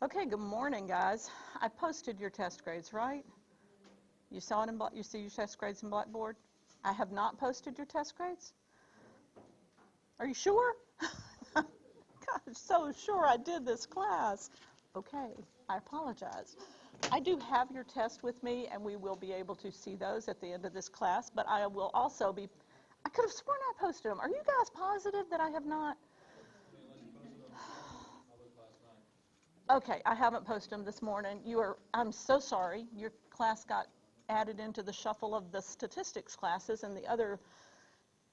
Okay, good morning, guys. I posted your test grades, right? You saw it in you see your test grades in Blackboard? I have not posted your test grades? Are you sure? God, so sure I did this class. Okay, I apologize. I do have your test with me, and we will be able to see those at the end of this class, but I will also be, I could have sworn I posted them. Are you guys positive that I have not? Okay, I haven't posted them this morning. I'm so sorry. Your class got added into the shuffle of the statistics classes and the other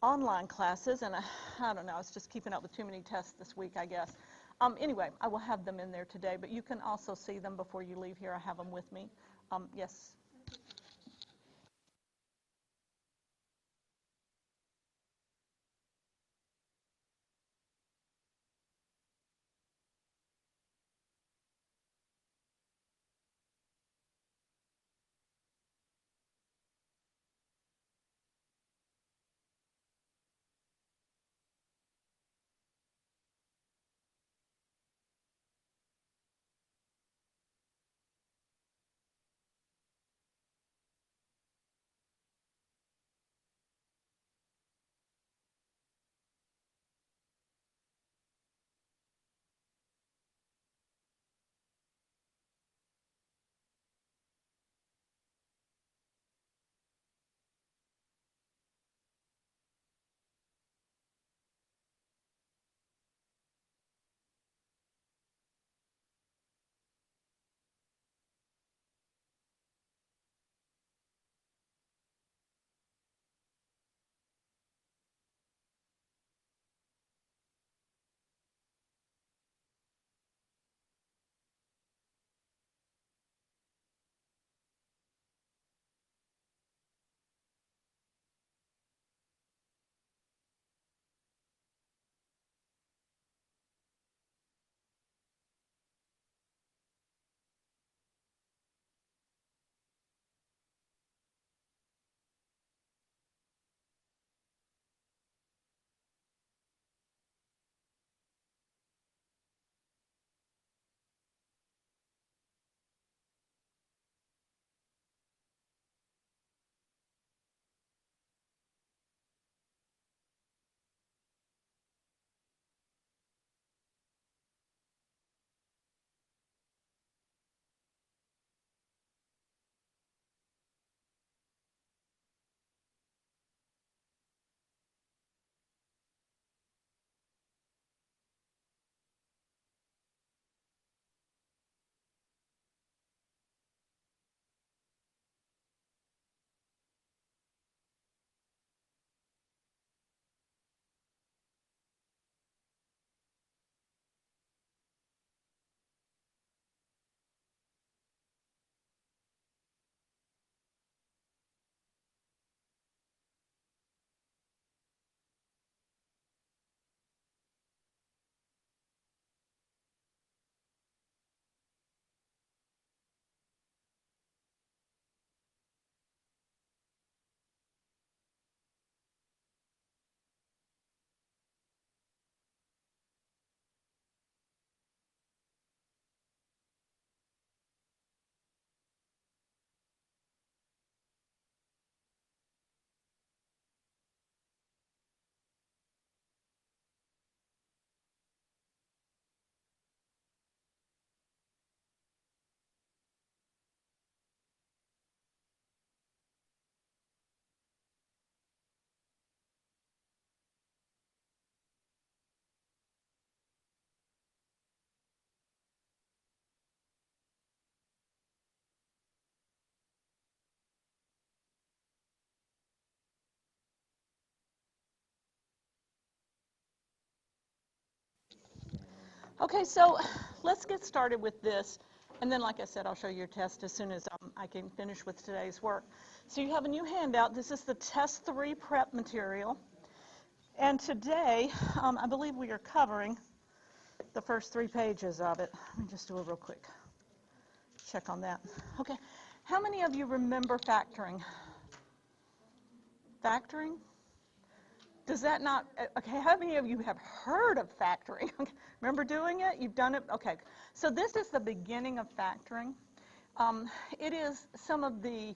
online classes, and I don't know, I was just keeping up with too many tests this week, I guess. Anyway, I will have them in there today, but you can also see them before you leave here. I have them with me. Yes. Okay, so let's get started with this. And then, like I said, I'll show you your test as soon as I can finish with today's work. So you have a new handout. This is the Test 3 prep material. And today, I believe we are covering the first 3 pages of it. Let me just do a real quick check on that. Okay, how many of you remember factoring? Factoring? Does that not, okay, how many of you have heard of factoring? Remember doing it? You've done it? Okay. So this is the beginning of factoring. It is some of the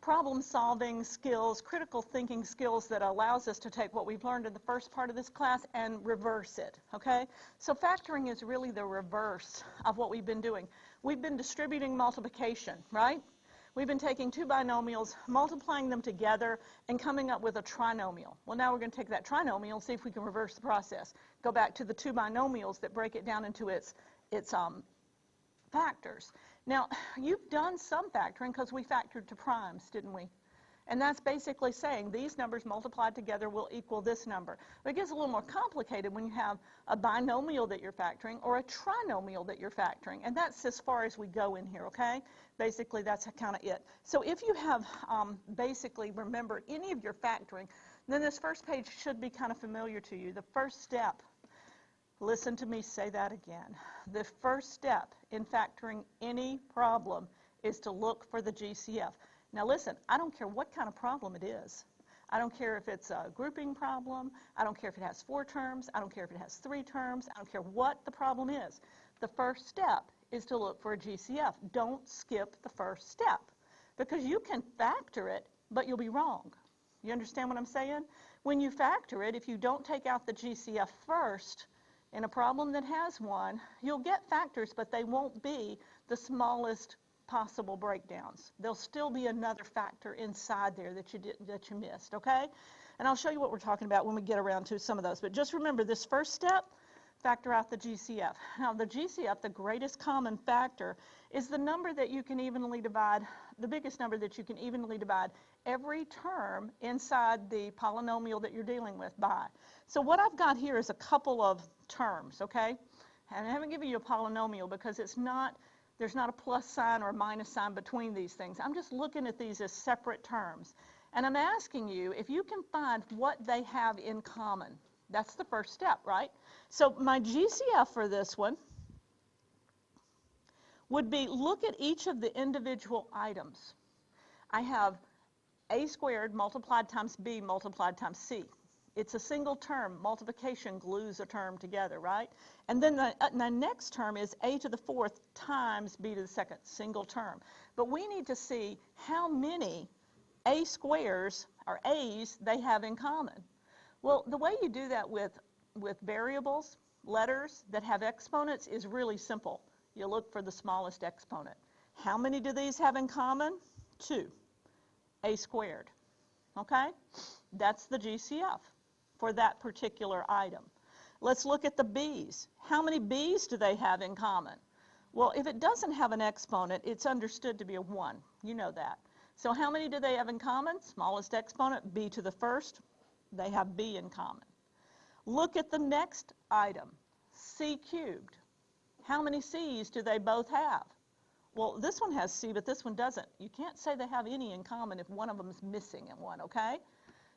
problem-solving skills, critical thinking skills that allows us to take what we've learned in the first part of this class and reverse it, okay? So factoring is really the reverse of what we've been doing. We've been distributing multiplication, right? We've been taking two binomials, multiplying them together, and coming up with a trinomial. Well, now we're going to take that trinomial and see if we can reverse the process. Go back to the two binomials that break it down into its factors. Now, you've done some factoring because we factored to primes, didn't we? And that's basically saying these numbers multiplied together will equal this number. But it gets a little more complicated when you have a binomial that you're factoring or a trinomial that you're factoring. And that's as far as we go in here, okay? Basically, that's kind of it. So if you have basically remembered any of your factoring, then this first page should be kind of familiar to you. The first step, listen to me say that again. The first step in factoring any problem is to look for the GCF. Now listen, I don't care what kind of problem it is. I don't care if it's a grouping problem. I don't care if it has 4 terms. I don't care if it has 3 terms. I don't care what the problem is. The first step is to look for a GCF. Don't skip the first step because you can factor it, but you'll be wrong. You understand what I'm saying? When you factor it, if you don't take out the GCF first in a problem that has one, you'll get factors, but they won't be the smallest possible breakdowns. There'll still be another factor inside there that you missed, okay? And I'll show you what we're talking about when we get around to some of those. But just remember this first step, factor out the GCF. Now the GCF, the greatest common factor, is the number that you can evenly divide, the biggest number that you can evenly divide every term inside the polynomial that you're dealing with by. So what I've got here is a couple of terms, okay? And I haven't given you a polynomial because it's not, there's not a plus sign or a minus sign between these things. I'm just looking at these as separate terms. And I'm asking you if you can find what they have in common. That's the first step, right? So my GCF for this one would be look at each of the individual items. I have a squared multiplied times b multiplied times c. It's a single term. Multiplication glues a term together, right? And then the next term is a to the 4th times b to the 2nd, single term. But we need to see how many a squares, or a's, they have in common. Well, the way you do that with variables, letters that have exponents is really simple. You look for the smallest exponent. How many do these have in common? 2, a squared, okay? That's the GCF for that particular item. Let's look at the b's. How many b's do they have in common? Well, if it doesn't have an exponent, it's understood to be a 1. You know that. So how many do they have in common? Smallest exponent, b to the 1st. They have b in common. Look at the next item, c cubed. How many c's do they both have? Well, this one has c, but this one doesn't. You can't say they have any in common if one of them is missing in one, okay?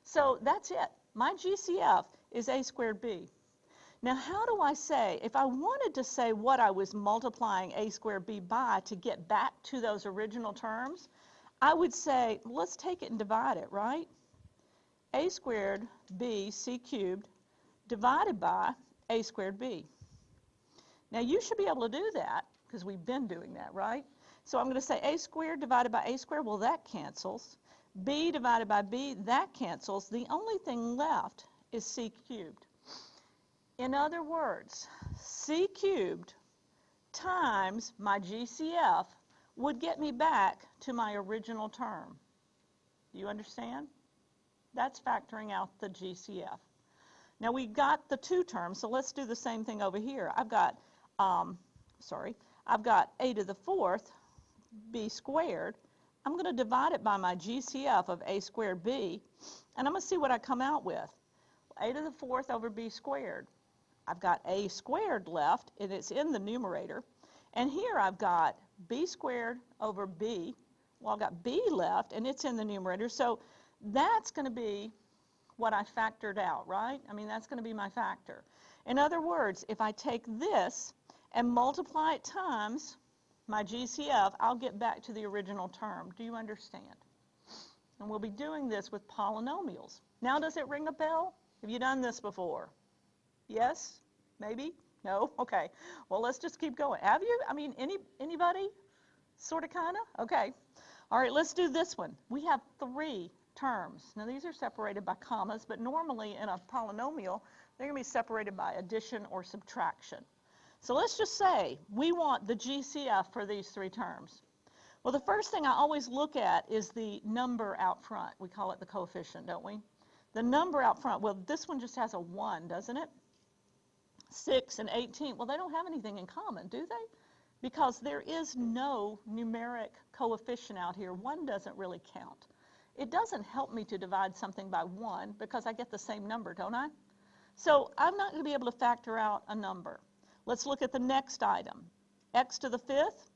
So that's it. My GCF is a squared b. Now, how do I say, if I wanted to say what I was multiplying a squared b by to get back to those original terms, I would say, let's take it and divide it, right? A squared b c cubed divided by a squared b. Now, you should be able to do that because we've been doing that, right? So I'm going to say a squared divided by a squared. Well, that cancels. B divided by b, that cancels. The only thing left is c cubed. In other words, c cubed times my GCF would get me back to my original term. Do you understand? That's factoring out the GCF. Now we've got the 2 terms, so let's do the same thing over here. I've got, I've got a to the 4th b squared. I'm going to divide it by my GCF of a squared b, and I'm going to see what I come out with. A to the 4th over b squared. I've got a squared left, and it's in the numerator. And here I've got b squared over b. Well, I've got b left, and it's in the numerator. So that's going to be what I factored out, right? I mean, that's going to be my factor. In other words, if I take this and multiply it times my GCF, I'll get back to the original term. Do you understand? And we'll be doing this with polynomials. Now, does it ring a bell? Have you done this before? Yes? Maybe? No? Okay. Well, let's just keep going. Have you? I mean, anybody? Sort of, kind of? Okay. All right, let's do this one. We have 3 terms. Now, these are separated by commas, but normally in a polynomial, they're going to be separated by addition or subtraction. So let's just say we want the GCF for these 3 terms. Well, the first thing I always look at is the number out front. We call it the coefficient, don't we? The number out front, well, this one just has a 1, doesn't it? 6 and 18, well, they don't have anything in common, do they? Because there is no numeric coefficient out here. 1 doesn't really count. It doesn't help me to divide something by 1 because I get the same number, don't I? So I'm not going to be able to factor out a number. Let's look at the next item. X to the 5th,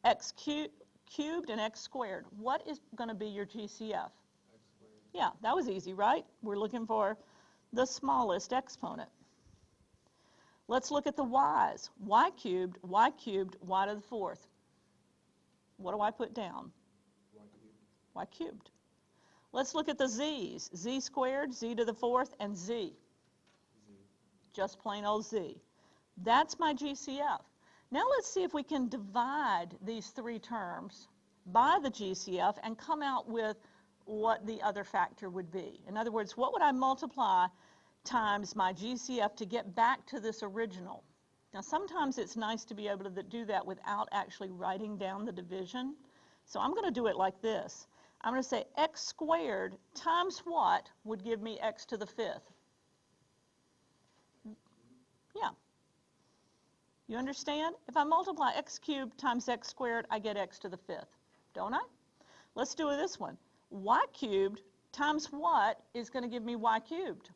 x cubed, and x squared. What is going to be your GCF? Yeah, that was easy, right? We're looking for the smallest exponent. Let's look at the y's. Y cubed, y to the 4th. What do I put down? Y cubed. Let's look at the z's. Z squared, z to the 4th, and z. Just plain old z. That's my GCF. Now let's see if we can divide these 3 terms by the GCF and come out with what the other factor would be. In other words, what would I multiply times my GCF to get back to this original? Now sometimes it's nice to be able to do that without actually writing down the division. So I'm going to do it like this. I'm going to say x squared times what would give me x to the 5th? Yeah. You understand? If I multiply x cubed times x squared, I get x to the 5th, don't I? Let's do this one. Y cubed times what is going to give me y cubed?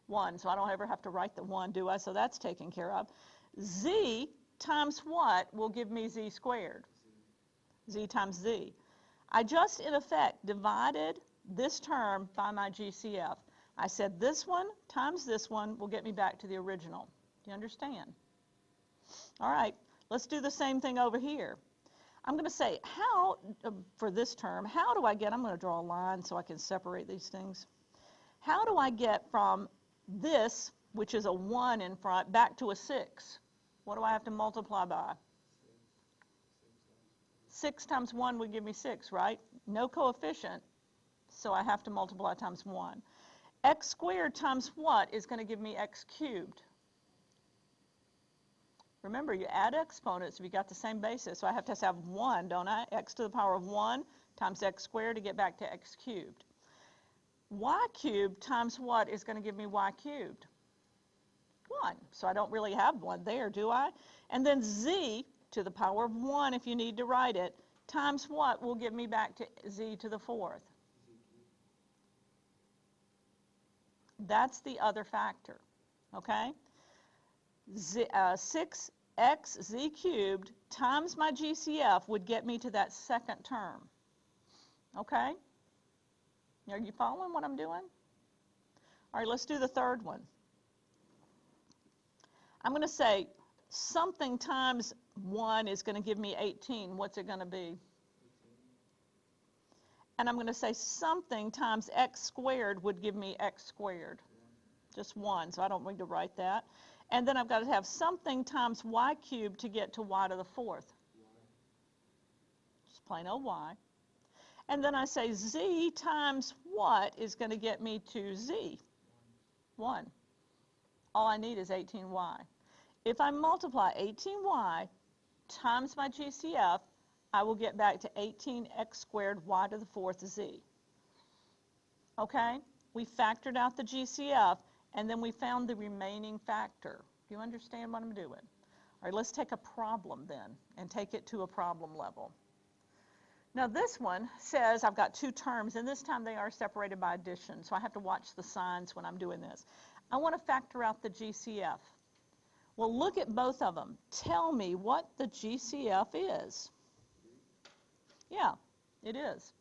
1, so I don't ever have to write the 1, do I? So that's taken care of. Z times what will give me z squared? Z times z. I just, in effect, divided this term by my GCF. I said this one times this one will get me back to the original. Do you understand? All right, let's do the same thing over here. I'm going to say, how, for this term, how do I get, I'm going to draw a line so I can separate these things. How do I get from this, which is a 1 in front, back to a 6? What do I have to multiply by? 6 times 1 would give me 6, right? No coefficient, so I have to multiply times 1. X squared times what is going to give me x cubed? Remember, you add exponents if you got the same basis, so I have to have 1, don't I? X to the power of 1 times x squared to get back to x cubed. Y cubed times what is going to give me y cubed? 1. So I don't really have 1 there, do I? And then z to the power of 1, if you need to write it, times what will give me back to z to the 4th? That's the other factor, okay? 6x z cubed times my GCF would get me to that second term, okay? Are you following what I'm doing? All right, let's do the third one. I'm going to say something times 1 is going to give me 18. What's it going to be? And I'm going to say something times x squared would give me x squared. Just 1, so I don't need to write that. And then I've got to have something times y cubed to get to y to the 4th. Just plain old y. And then I say z times what is going to get me to z? 1. All I need is 18y. If I multiply 18y times my GCF, I will get back to 18x squared y to the 4th z. Okay? We factored out the GCF, and then we found the remaining factor. Do you understand what I'm doing? All right, let's take a problem then and take it to a problem level. Now this one says I've got 2 terms, and this time they are separated by addition, so I have to watch the signs when I'm doing this. I want to factor out the GCF. Well, look at both of them. Tell me what the GCF is. Yeah, it is.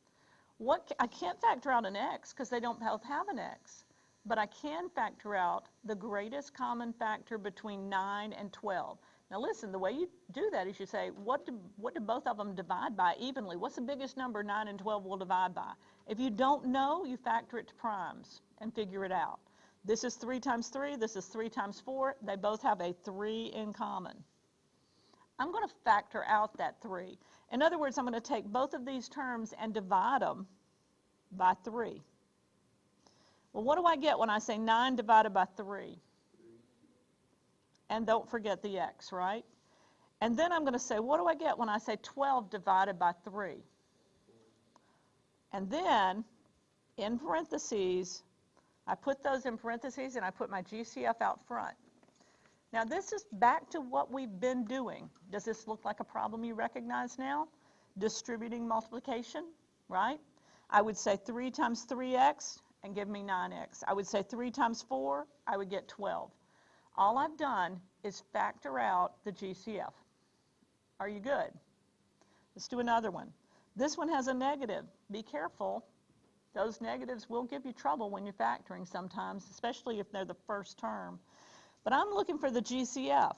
I can't factor out an x because they don't both have an x, but I can factor out the greatest common factor between 9 and 12. Now listen, the way you do that is you say, what do both of them divide by evenly? What's the biggest number 9 and 12 will divide by? If you don't know, you factor it to primes and figure it out. This is 3 times 3, this is 3 times 4. They both have a 3 in common. I'm going to factor out that 3. In other words, I'm going to take both of these terms and divide them by 3. Well, what do I get when I say 9 divided by 3? And don't forget the x, right? And then I'm going to say, what do I get when I say 12 divided by 3? And then, in parentheses, I put those in parentheses and I put my GCF out front. Now this is back to what we've been doing. Does this look like a problem you recognize now? Distributing multiplication, right? I would say 3 times 3x and give me 9x. I would say 3 times 4, I would get 12. All I've done is factor out the GCF. Are you good? Let's do another one. This one has a negative. Be careful. Those negatives will give you trouble when you're factoring sometimes, especially if they're the first term. But I'm looking for the GCF.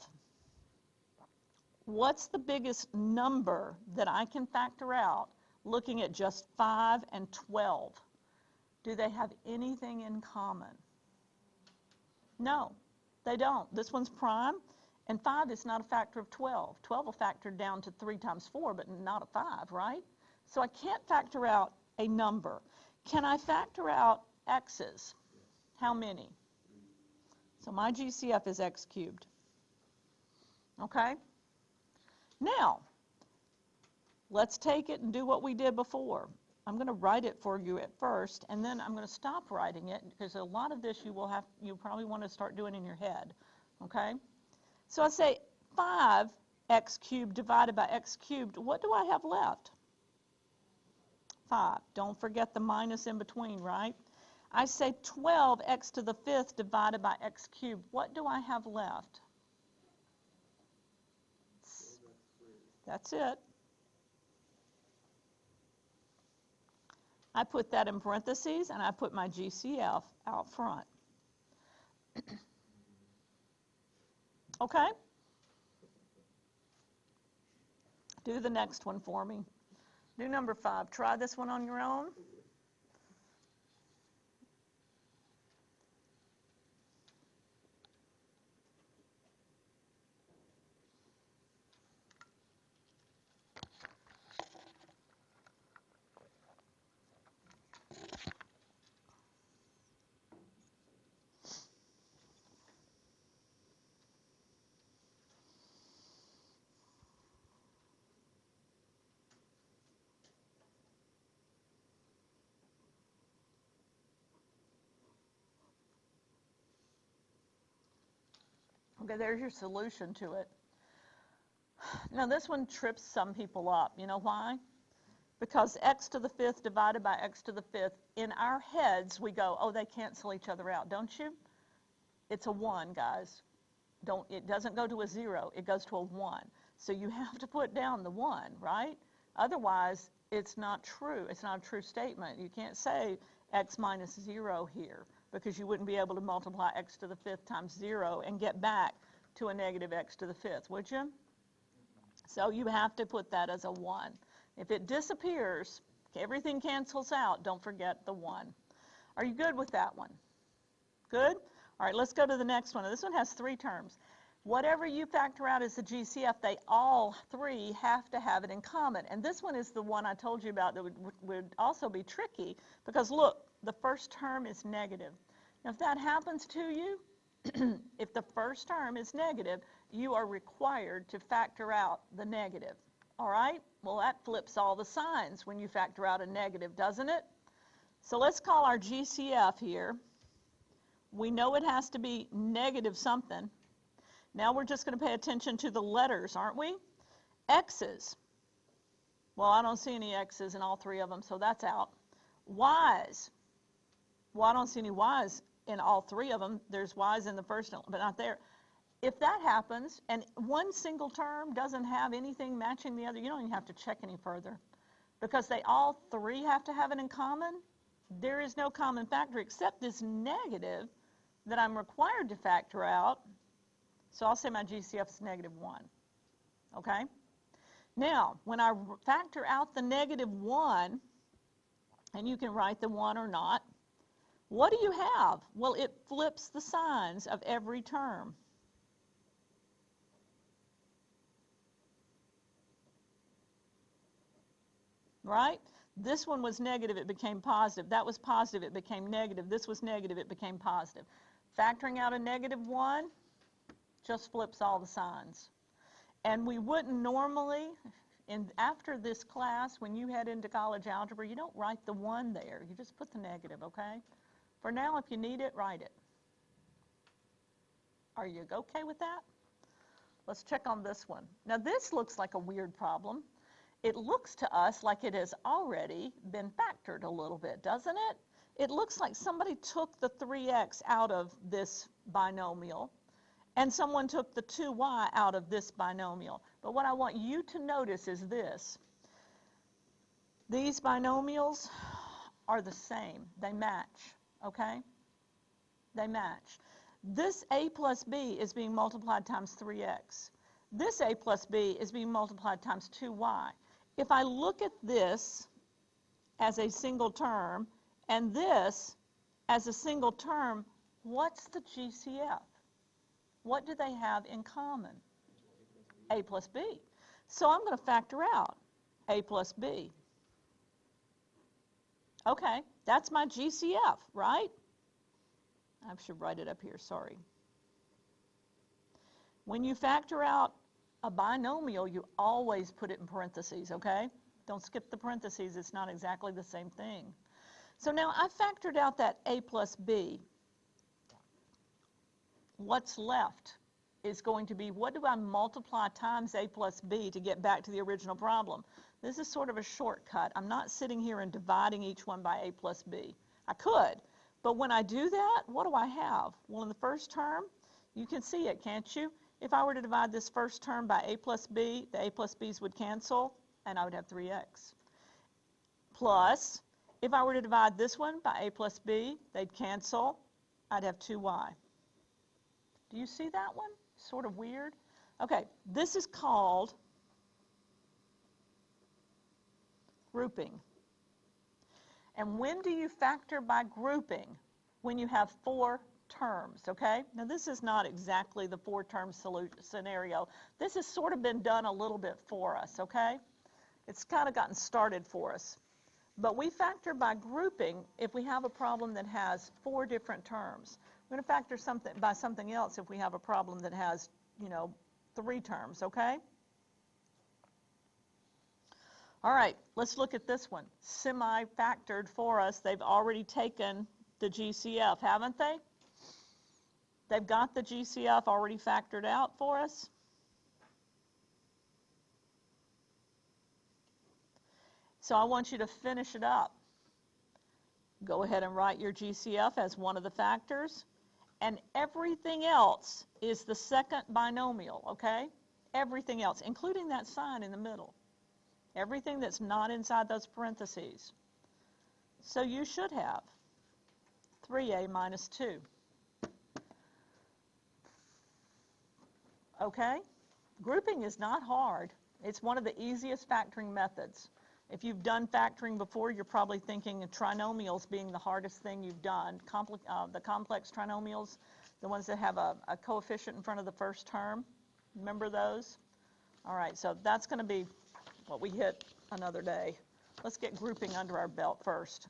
What's the biggest number that I can factor out looking at just 5 and 12? Do they have anything in common? No, they don't. This one's prime, and 5 is not a factor of 12. 12 will factor down to 3 times 4, but not a 5, right? So I can't factor out a number. Can I factor out x's? How many? So my GCF is x cubed. Okay? Now, let's take it and do what we did before. I'm going to write it for you at first, and then I'm going to stop writing it because a lot of this you probably want to start doing in your head. Okay? So I say 5x cubed divided by x cubed. What do I have left? 5. Don't forget the minus in between, right? I say 12x to the 5th divided by x cubed. What do I have left? That's it. I put that in parentheses, and I put my GCF out front. Okay? Do the next one for me. Do number 5. Try this one on your own. Okay, there's your solution to it. Now this one trips some people up. You know why? Because x to the 5th divided by x to the 5th, in our heads we go, oh, they cancel each other out, don't you? It's a 1, guys. It doesn't go to a 0, it goes to a 1. So you have to put down the 1, right? Otherwise, it's not true. It's not a true statement. You can't say x minus 0 here because you wouldn't be able to multiply x to the 5th times 0 and get back to a negative x to the 5th, would you? So you have to put that as a 1. If it disappears, everything cancels out, don't forget the 1. Are you good with that one? Good? All right, let's go to the next one. This one has 3 terms. Whatever you factor out as the GCF, they all 3 have to have it in common. And this one is the one I told you about that would also be tricky because, look, the first term is negative. Now, if that happens to you, if the first term is negative, you are required to factor out the negative. All right? Well, that flips all the signs when you factor out a negative, doesn't it? So let's call our GCF here. We know it has to be negative something. Now we're just going to pay attention to the letters, aren't we? X's. Well, I don't see any X's in all 3 of them, so that's out. Y's. Well, I don't see any Y's in all 3 of them. There's Y's in the first, but not there. If that happens, and one single term doesn't have anything matching the other, you don't even have to check any further. Because they all 3 have to have it in common, there is no common factor except this negative that I'm required to factor out. So I'll say my GCF is negative 1. Okay? Now, when I factor out the negative 1, and you can write the 1 or not, What do you have? Well, it flips the signs of every term. Right? This one was negative, it became positive. That was positive, it became negative. This was negative, it became positive. Factoring out a -1 just flips all the signs. And we wouldn't normally, after this class, when you head into college algebra, you don't write the 1 there. You just put the negative, okay? For now, if you need it, write it. Are you okay with that? Let's check on this one. Now, this looks like a weird problem. It looks to us like it has already been factored a little bit, doesn't it? It looks like somebody took the 3x out of this binomial, and someone took the 2y out of this binomial. But what I want you to notice is this. These binomials are the same. They match, okay? They match. This a plus b is being multiplied times 3x. This a plus b is being multiplied times 2y. If I look at this as a single term and this as a single term, what's the GCF? What do they have in common? A plus b. So I'm going to factor out a plus b. Okay, that's my GCF, right? I should write it up here, sorry. When you factor out a binomial, you always put it in parentheses, okay? Don't skip the parentheses, it's not exactly the same thing. So now I factored out that a plus b. What's left is going to be, what do I multiply times a plus b to get back to the original problem? This is sort of a shortcut. I'm not sitting here and dividing each one by a plus b. I could, but when I do that, what do I have? Well, in the first term, you can see it, can't you? If I were to divide this first term by a plus b, the a plus b's would cancel, and I would have 3x. Plus, if I were to divide this one by a plus b, they'd cancel, I'd have 2y. Do you see that one? Sort of weird. Okay, this is called grouping. And when do you factor by grouping? When you have 4 terms, okay? Now this is not exactly the 4-term scenario. This has sort of been done a little bit for us, okay? It's kind of gotten started for us. But we factor by grouping if we have a problem that has 4 different terms. We're going to factor by something else if we have a problem that has, 3 terms, okay? All right, let's look at this one. Semi-factored for us. They've already taken the GCF, haven't they? They've got the GCF already factored out for us. So I want you to finish it up. Go ahead and write your GCF as one of the factors. And everything else is the second binomial, okay? Everything else, including that sign in the middle. Everything that's not inside those parentheses. So you should have 3a minus 2. Okay? Grouping is not hard. It's one of the easiest factoring methods. If you've done factoring before, you're probably thinking of trinomials being the hardest thing you've done. The complex trinomials, the ones that have a coefficient in front of the first term. Remember those? All right, so that's going to be what we hit another day. Let's get grouping under our belt first.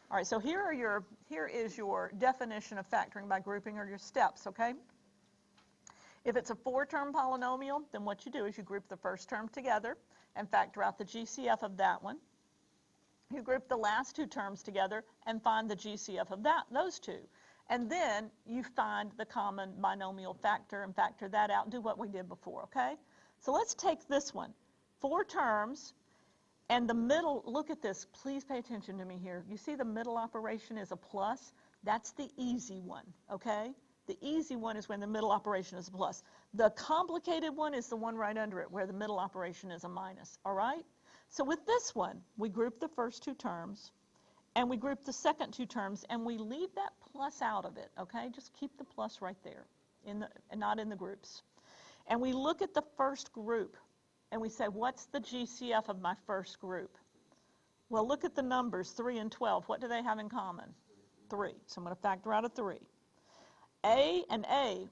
All right, so here is your definition of factoring by grouping, or your steps, okay? If it's a 4-term polynomial, then what you do is you group the first term together and factor out the GCF of that one. You group the last 2 terms together and find the GCF of those 2. And then you find the common binomial factor and factor that out and do what we did before, okay? So let's take this one. 4 terms, and the middle, look at this, please pay attention to me here. You see the middle operation is a plus? That's the easy one, okay? The easy one is when the middle operation is a plus. The complicated one is the one right under it, where the middle operation is a minus, all right? So with this one, we group the first 2 terms, and we group the second 2 terms, and we leave that plus out of it, okay? Just keep the plus right there, and not in the groups. And we look at the first group, and we say, what's the GCF of my first group? Well, look at the numbers, 3 and 12. What do they have in common? 3. So I'm going to factor out a 3. A and A,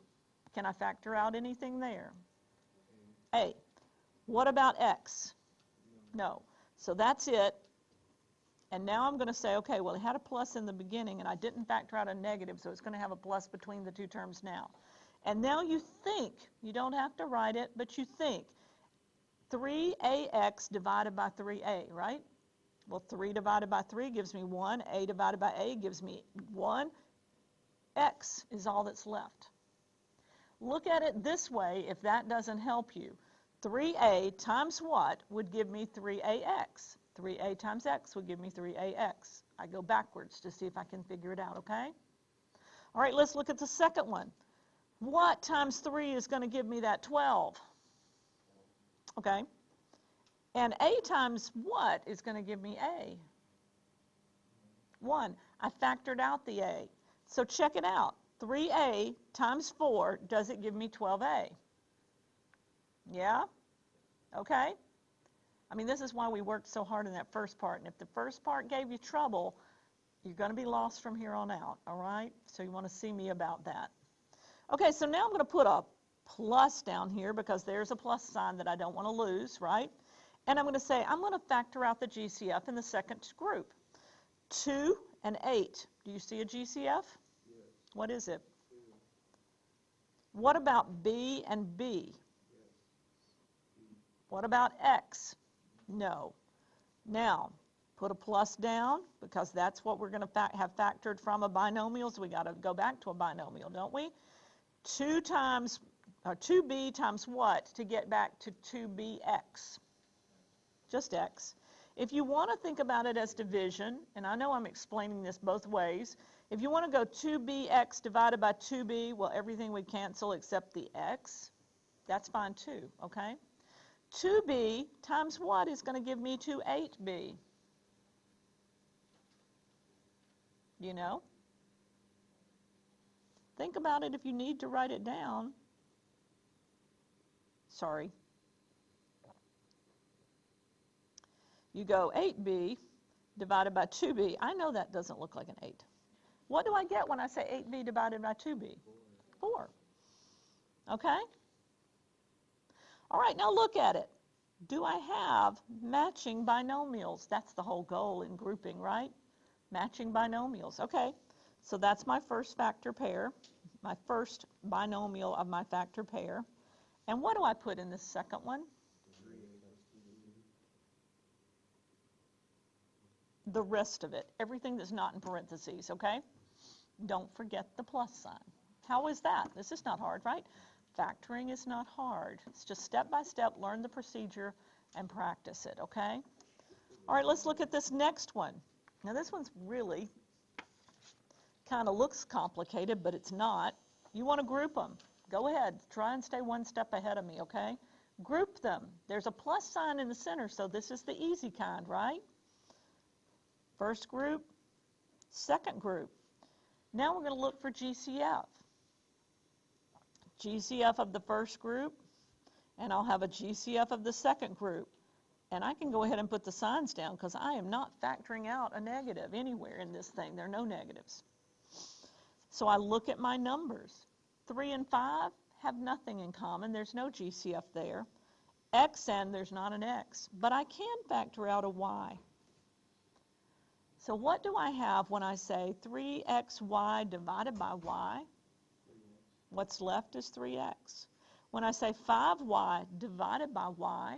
can I factor out anything there? A. What about X? No. So that's it. And now I'm going to say, okay, well, it had a plus in the beginning, and I didn't factor out a negative, so it's going to have a plus between the two terms now. And now you think, you don't have to write it, but you think, 3ax divided by 3a, right? Well, 3 divided by 3 gives me 1. A divided by a gives me 1. X is all that's left. Look at it this way if that doesn't help you. 3a times what would give me 3ax? 3a times x would give me 3ax. I go backwards to see if I can figure it out, okay? All right, let's look at the second one. What times 3 is going to give me that 12? Okay. And a times what is going to give me a? 1. I factored out the a. So check it out. 3a times 4, does it give me 12a? Yeah? Okay? I mean, this is why we worked so hard in that first part. And if the first part gave you trouble, you're going to be lost from here on out, all right? So you want to see me about that. Okay, so now I'm going to put a plus down here because there's a plus sign that I don't want to lose, right? And I'm going to say I'm going to factor out the GCF in the second group. 2 and 8. Do you see a GCF? Yes. What is it? 2. What about B and B? Yes. What about X? No. Now, put a plus down because that's what we're going to have factored from a binomial, so we got to go back to a binomial, don't we? 2b times what to get back to 2bx? Just x. If you want to think about it as division, and I know I'm explaining this both ways, if you want to go 2bx divided by 2b, well, everything would cancel except the x. That's fine too, okay? 2b times what is going to give me 8b? You know? Think about it if you need to write it down. Sorry. You go 8b divided by 2b. I know that doesn't look like an 8. What do I get when I say 8b divided by 2b? 4. Okay? All right, now look at it. Do I have matching binomials? That's the whole goal in grouping, right? Matching binomials. Okay, so that's my first factor pair, my first binomial of my factor pair. And what do I put in the second one? The rest of it, everything that's not in parentheses, okay? Don't forget the plus sign. How is that? This is not hard, right? Factoring is not hard. It's just step by step, learn the procedure and practice it, okay? All right, let's look at this next one. Now this one's really kind of looks complicated, but it's not. You want to group them. Go ahead, try and stay one step ahead of me, okay? Group them. There's a plus sign in the center, so this is the easy kind, right? First group, second group. Now we're going to look for GCF. GCF of the first group, and I'll have a GCF of the second group. And I can go ahead and put the signs down because I am not factoring out a negative anywhere in this thing. There are no negatives. So I look at my numbers. 3 and 5 have nothing in common. There's no GCF there. X and there's not an X. But I can factor out a Y. So what do I have when I say 3xy divided by y? What's left is 3x. When I say 5y divided by y,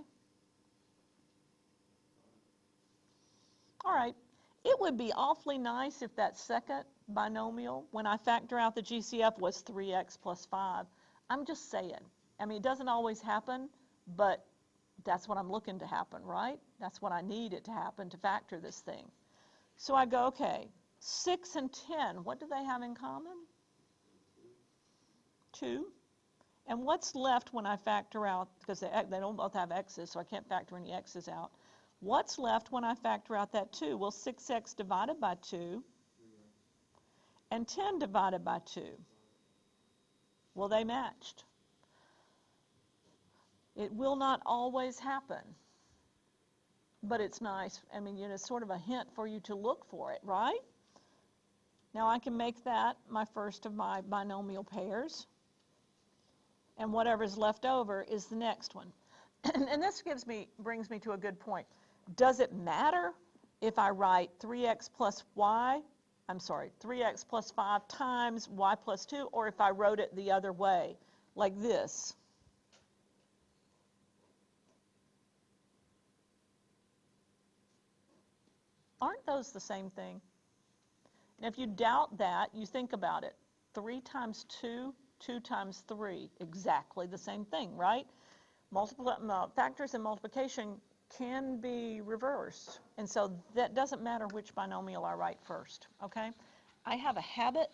all right, it would be awfully nice if that second binomial, when I factor out the GCF, was 3x plus 5. I'm just saying. I mean, it doesn't always happen, but that's what I'm looking to happen, right? That's what I need it to happen to factor this thing. So I go, okay, 6 and 10, what do they have in common? 2. And what's left when I factor out, because they don't both have x's, so I can't factor any x's out. What's left when I factor out that 2? Well, 6x divided by 2 and 10 divided by 2. Well, they matched. It will not always happen. But it's nice. I mean, you know, it's sort of a hint for you to look for it, right? Now I can make that my first of my binomial pairs, and whatever's left over is the next one. And this brings me to a good point. Does it matter if I write 3x plus 5 times y plus 2, or if I wrote it the other way, like this? Aren't those the same thing? And if you doubt that, you think about it. 3 times 2, 2 times 3, exactly the same thing, right? Factors in multiplication can be reversed, and so that doesn't matter which binomial I write first, okay? I have a habit,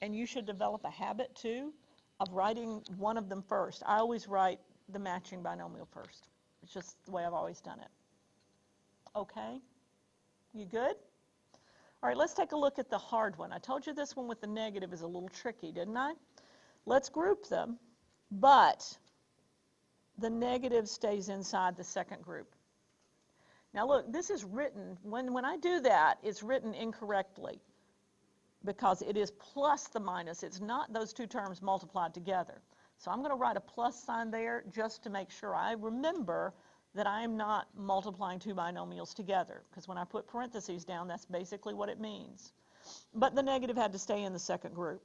and you should develop a habit too, of writing one of them first. I always write the matching binomial first. It's just the way I've always done it. Okay? You good? All right, let's take a look at the hard one. I told you this one with the negative is a little tricky, didn't I? Let's group them, but the negative stays inside the second group. Now look, this is written, when I do that, it's written incorrectly because it is plus the minus. It's not those two terms multiplied together. So I'm going to write a plus sign there just to make sure I remember that I am not multiplying two binomials together, because when I put parentheses down, that's basically what it means. But the negative had to stay in the second group.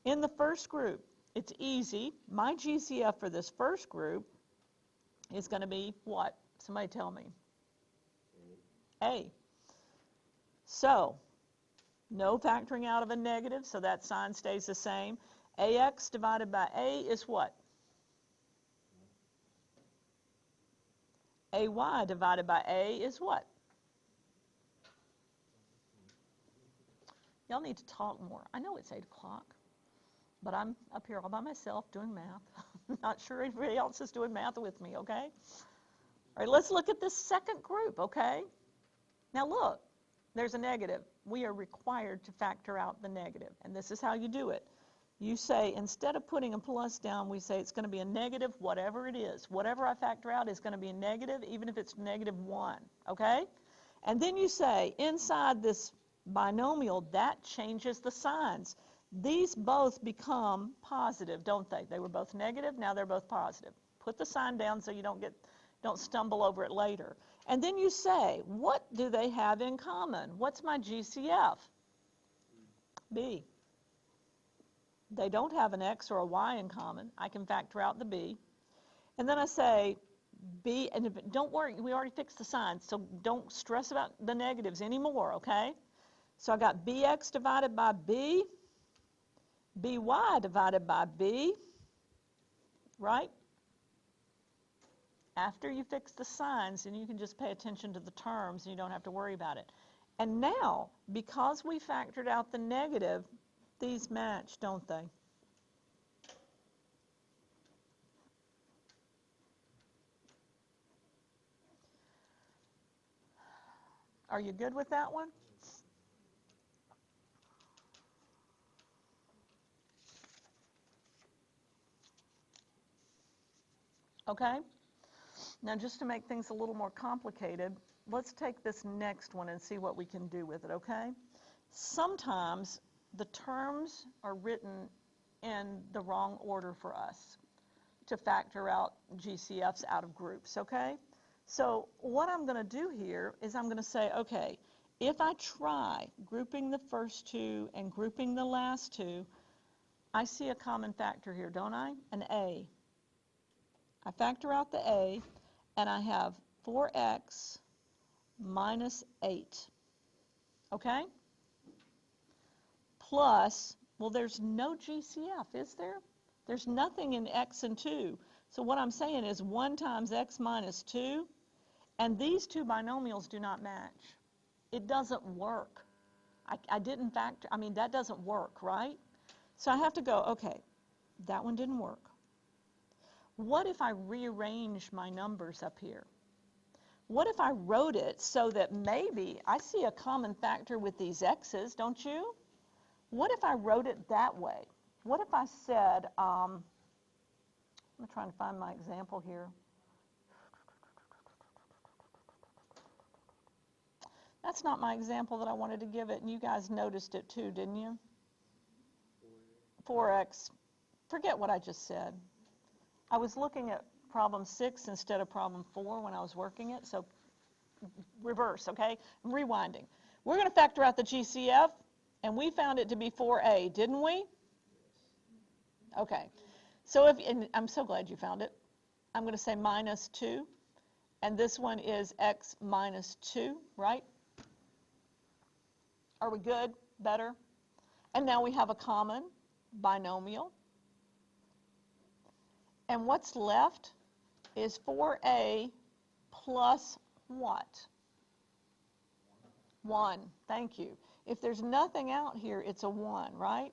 In the first group, it's easy. My GCF for this first group is going to be what? Somebody tell me. A. So, no factoring out of a negative, so that sign stays the same. AX divided by A is what? AY divided by A is what? Y'all need to talk more. I know it's 8 o'clock, but I'm up here all by myself doing math. Not sure anybody else is doing math with me, okay? All right, let's look at this second group, okay? Now look, there's a negative. We are required to factor out the negative, and this is how you do it. You say, instead of putting a plus down, we say it's going to be a negative whatever it is. Whatever I factor out is going to be a negative, even if it's -1, okay? And then you say, inside this binomial, that changes the signs. These both become positive, don't they? They were both negative, now they're both positive. Put the sign down so you don't stumble over it later. And then you say, what do they have in common? What's my GCF? B. They don't have an X or a Y in common. I can factor out the B. And then I say B, and don't worry, we already fixed the signs, so don't stress about the negatives anymore, okay? So I got BX divided by B, BY divided by B, right? After you fix the signs, then you can just pay attention to the terms and you don't have to worry about it. And now, because we factored out the negative, these match, don't they? Are you good with that one? Okay? Now, just to make things a little more complicated, let's take this next one and see what we can do with it, okay? Sometimes the terms are written in the wrong order for us to factor out GCFs out of groups, okay? So what I'm going to do here is I'm going to say, okay, if I try grouping the first two and grouping the last two, I see a common factor here, don't I? An A. I factor out the A, and I have 4x minus 8, okay? Plus, well, there's no GCF, is there? There's nothing in x and 2. So what I'm saying is 1 times x minus 2, and these two binomials do not match. It doesn't work. I didn't factor, I mean, that doesn't work, right? So I have to go, okay, that one didn't work. What if I rearrange my numbers up here? What if I wrote it so that maybe I see a common factor with these x's, don't you? What if I wrote it that way? What if I said, I'm trying to find my example here. That's not my example that I wanted to give it, and you guys noticed it too, didn't you? 4x. Forget what I just said. I was looking at problem 6 instead of problem 4 when I was working it, so reverse, okay? I'm rewinding. We're going to factor out the GCF, and we found it to be 4a, didn't we? Okay. So and I'm so glad you found it. I'm going to say minus 2, and this one is x minus 2, right? Are we good? Better? And now we have a common binomial. And what's left is 4a plus what? 1. Thank you. If there's nothing out here, it's a 1, right?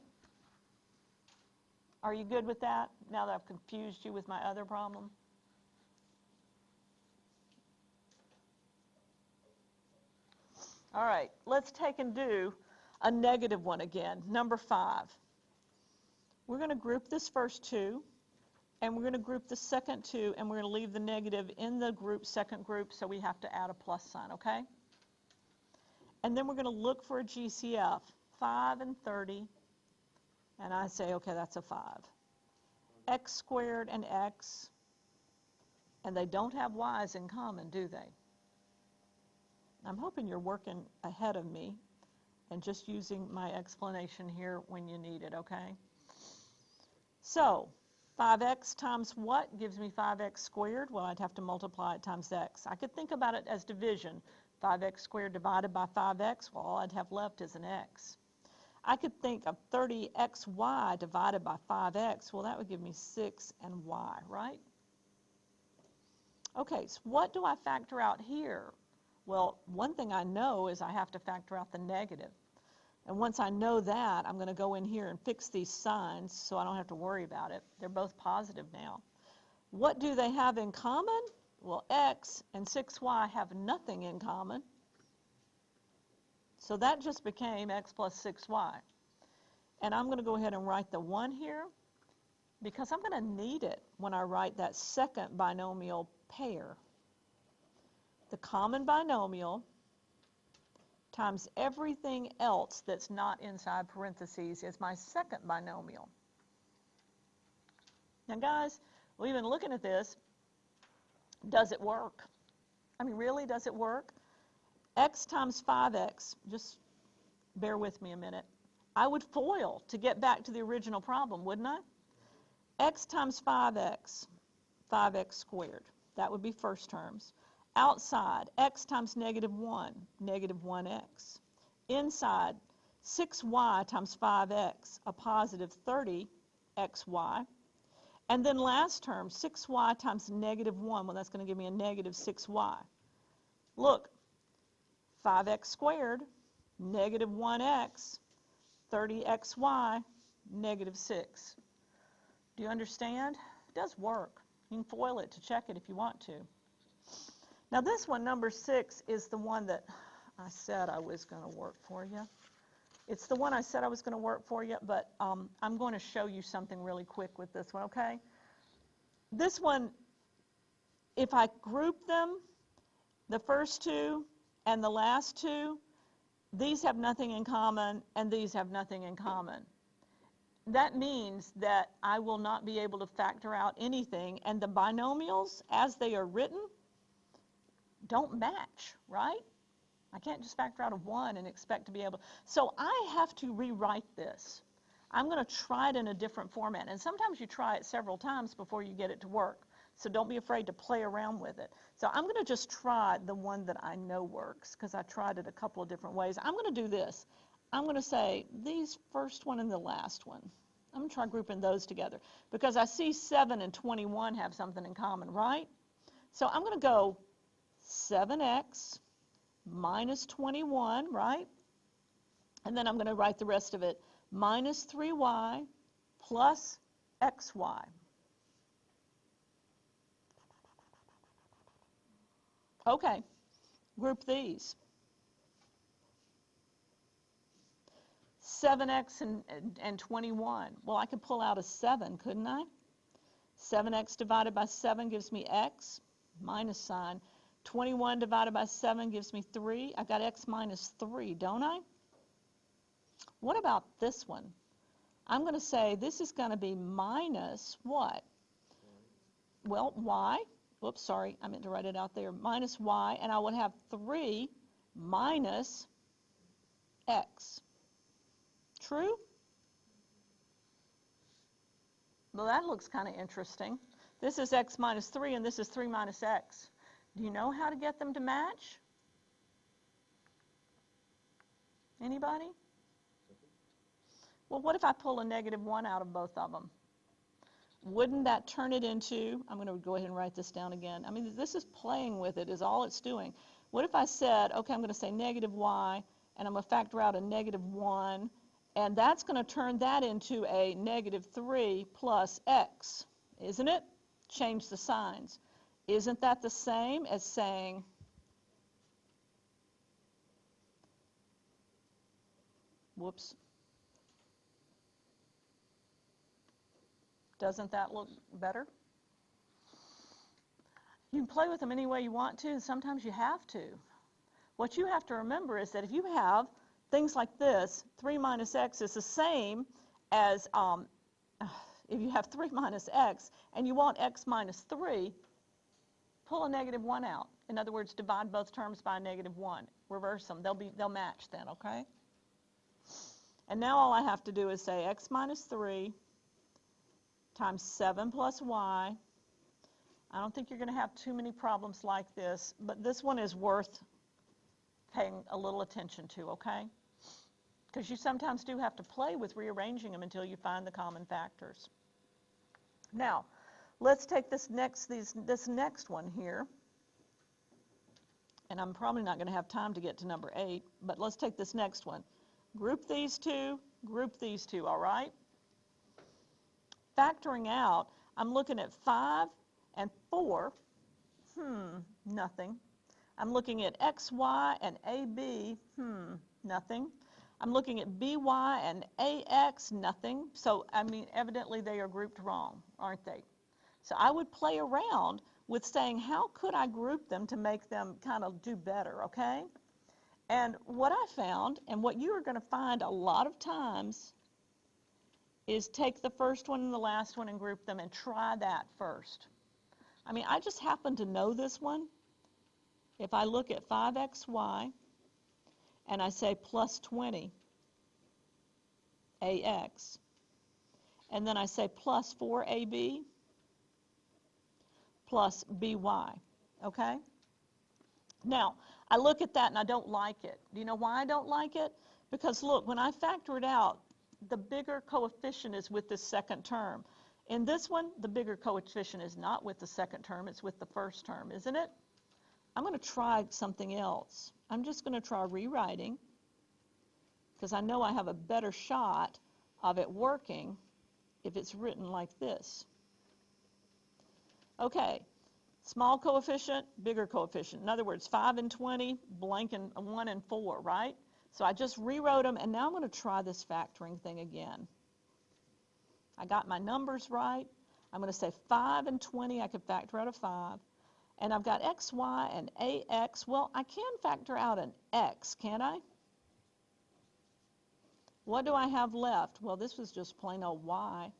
Are you good with that, now that I've confused you with my other problem? All right, let's take and do a negative one again, number 5. We're going to group this first 2, and we're going to group the second 2, and we're going to leave the negative in the second group, so we have to add a plus sign, okay? And then we're going to look for a GCF, 5 and 30, and I say, okay, that's a 5. X squared and x, and they don't have y's in common, do they? I'm hoping you're working ahead of me and just using my explanation here when you need it, okay? So 5x times what gives me 5x squared? Well, I'd have to multiply it times x. I could think about it as division. 5x squared divided by 5x, well, all I'd have left is an x. I could think of 30xy divided by 5x. Well, that would give me 6 and y, right? Okay, so what do I factor out here? Well, one thing I know is I have to factor out the negative. And once I know that, I'm going to go in here and fix these signs so I don't have to worry about it. They're both positive now. What do they have in common? Well, x and 6y have nothing in common. So that just became x plus 6y. And I'm going to go ahead and write the 1 here because I'm going to need it when I write that second binomial pair. The common binomial times everything else that's not inside parentheses is my second binomial. Now, guys, we've been looking at this. Does it work? I mean, really, does it work? X times 5x, just bear with me a minute. I would FOIL to get back to the original problem, wouldn't I? X times 5x, 5x squared. That would be first terms. Outside, x times negative 1, negative 1x. Inside, 6y times 5x, a positive 30xy. And then last term, 6y times negative 1, well, that's going to give me a negative 6y. Look, 5x squared, negative 1x, 30xy, negative 6. Do you understand? It does work. You can FOIL it to check it if you want to. Now this one, number 6, is the one that I said I was going to work for you. It's the one I said I was going to work for you, but I'm going to show you something really quick with this one, okay? This one, if I group them, the first 2 and the last 2, these have nothing in common and these have nothing in common. That means that I will not be able to factor out anything, and the binomials, as they are written, don't match, right? I can't just factor out a 1 and expect to be able. So I have to rewrite this. I'm going to try it in a different format. And sometimes you try it several times before you get it to work. So don't be afraid to play around with it. So I'm going to just try the one that I know works because I tried it a couple of different ways. I'm going to do this. I'm going to say these first one and the last one. I'm going to try grouping those together because I see 7 and 21 have something in common, right? So I'm going to go 7x minus 21, right? And then I'm going to write the rest of it, minus 3y plus xy. Okay, group these. 7x and 21. Well, I could pull out a 7, couldn't I? 7x divided by 7 gives me x, minus sign. 21 divided by 7 gives me 3. I've got x minus 3, don't I? What about this one? I'm going to say this is going to be minus what? Well, y. Whoops, sorry, I meant to write it out there. Minus y, and I would have 3 minus x. True? Well, that looks kind of interesting. This is x minus 3, and this is 3 minus x. Do you know how to get them to match? Anybody? Well, what if I pull a -1 out of both of them? Wouldn't that turn it into, I'm going to go ahead and write this down again. I mean, this is playing with it, is all it's doing. What if I said, okay, I'm going to say -y, and I'm going to factor out a -1, and that's going to turn that into a -3 plus x, isn't it? Change the signs. Isn't that the same as saying whoops. Doesn't that look better? You can play with them any way you want to, and sometimes you have to. What you have to remember is that if you have things like this, 3 minus x is the same as if you have 3 minus x and you want x minus 3, pull a -1 out. In other words, divide both terms by a -1. Reverse them. They'll match then, okay? And now all I have to do is say x minus 3 times 7 plus y. I don't think you're going to have too many problems like this, but this one is worth paying a little attention to, okay? Because you sometimes do have to play with rearranging them until you find the common factors. Now, let's take this next one here. And I'm probably not going to have time to get to number 8, but let's take this next one. Group these two, all right? Factoring out, I'm looking at 5 and 4. Nothing. I'm looking at xy and ab. Nothing. I'm looking at by and ax. Nothing. So, I mean, evidently they are grouped wrong, aren't they? So I would play around with saying, how could I group them to make them kind of do better, okay? And what I found, and what you are going to find a lot of times, is take the first one and the last one and group them and try that first. I mean, I just happen to know this one. If I look at 5xy and I say plus 20 ax, and then I say plus 4ab plus by, okay? Now, I look at that and I don't like it. Do you know why I don't like it? Because look, when I factor it out, the bigger coefficient is with this second term. In this one, the bigger coefficient is not with the second term, it's with the first term, isn't it? I'm going to try something else. I'm just going to try rewriting, because I know I have a better shot of it working if it's written like this. Okay, small coefficient, bigger coefficient. In other words, 5 and 20, blank and 1 and 4, right? So I just rewrote them, and now I'm going to try this factoring thing again. I got my numbers right. I'm going to say 5 and 20, I could factor out a 5. And I've got xy and ax. Well, I can factor out an x, can't I? What do I have left? Well, this was just plain old y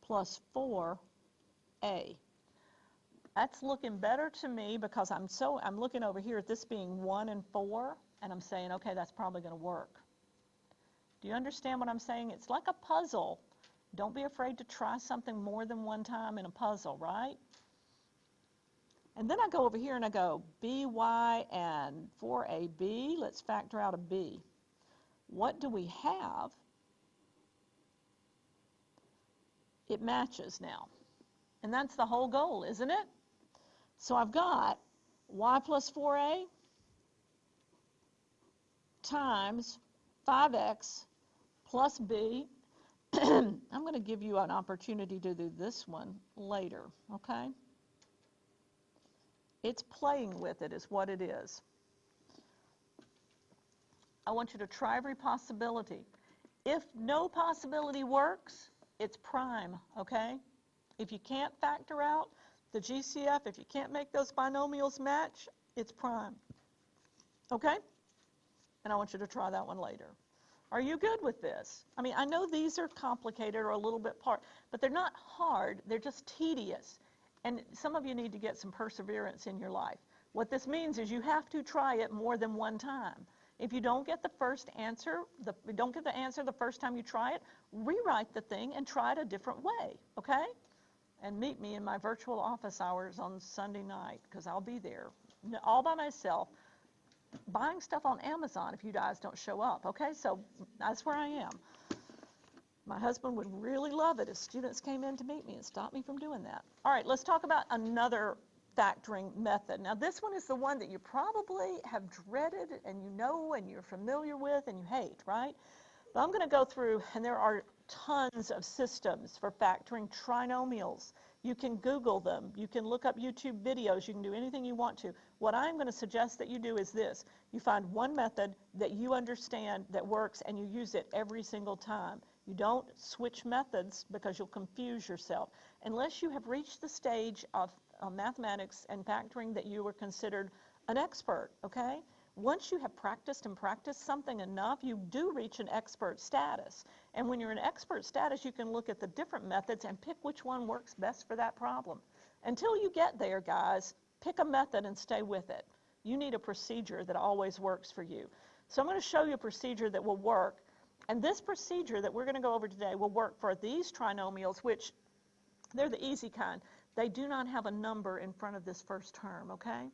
plus 4a. That's looking better to me because I'm looking over here at this being 1 and 4, and I'm saying, okay, that's probably going to work. Do you understand what I'm saying? It's like a puzzle. Don't be afraid to try something more than one time in a puzzle, right? And then I go over here and I go by and 4ab. Let's factor out a b. What do we have? It matches now. And that's the whole goal, isn't it? So I've got y plus 4a times 5x plus b. I'm going to give you an opportunity to do this one later, okay? It's playing with it is what it is. I want you to try every possibility. If no possibility works, it's prime, okay? If you can't factor out, the GCF, if you can't make those binomials match, it's prime. Okay? And I want you to try that one later. Are you good with this? I mean, I know these are complicated or a little bit but they're not hard. They're just tedious. And some of you need to get some perseverance in your life. What this means is you have to try it more than one time. If you don't get the first answer, don't get the answer the first time you try it, rewrite the thing and try it a different way, okay? And meet me in my virtual office hours on Sunday night, because I'll be there all by myself buying stuff on Amazon if you guys don't show up, okay? So that's where I am. My husband would really love it if students came in to meet me and stopped me from doing that. All right, let's talk about another factoring method. Now this one is the one that you probably have dreaded and you know and you're familiar with and you hate, right? But I'm going to go through, and there are tons of systems for factoring trinomials. You can Google them. You can look up YouTube videos. You can do anything you want to. What I'm going to suggest that you do is this. You find one method that you understand that works and you use it every single time. You don't switch methods because you'll confuse yourself. Unless you have reached the stage of mathematics and factoring that you are considered an expert, okay? Once you have practiced and practiced something enough, you do reach an expert status. And when you're in expert status, you can look at the different methods and pick which one works best for that problem. Until you get there, guys, pick a method and stay with it. You need a procedure that always works for you. So I'm going to show you a procedure that will work. And this procedure that we're going to go over today will work for these trinomials, which they're the easy kind. They do not have a number in front of this first term, okay?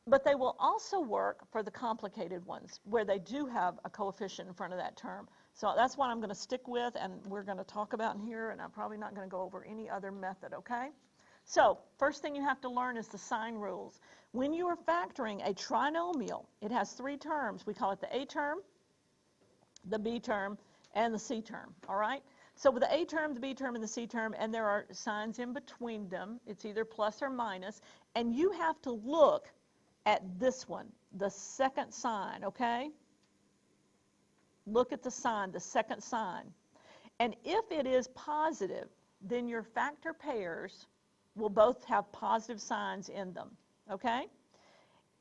But they will also work for the complicated ones where they do have a coefficient in front of that term. So that's what I'm going to stick with and we're going to talk about in here, and I'm probably not going to go over any other method, okay? So first thing you have to learn is the sign rules. When you are factoring a trinomial, it has three terms. We call it the A term, the B term, and the C term, all right? So with the A term, the B term, and the C term, and there are signs in between them. It's either plus or minus, and you have to look at this one, the second sign, okay? Look at the sign, the second sign. And if it is positive, then your factor pairs will both have positive signs in them, okay?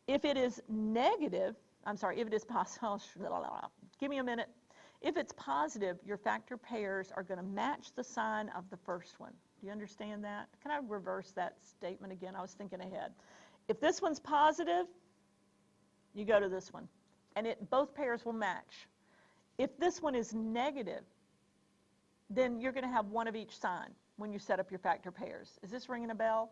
If it is negative, if it is positive, give me a minute. If it's positive, your factor pairs are going to match the sign of the first one. Do you understand that? Can I reverse that statement again? I was thinking ahead. If this one's positive, you go to this one, and both pairs will match. If this one is negative, then you're going to have one of each sign when you set up your factor pairs. Is this ringing a bell?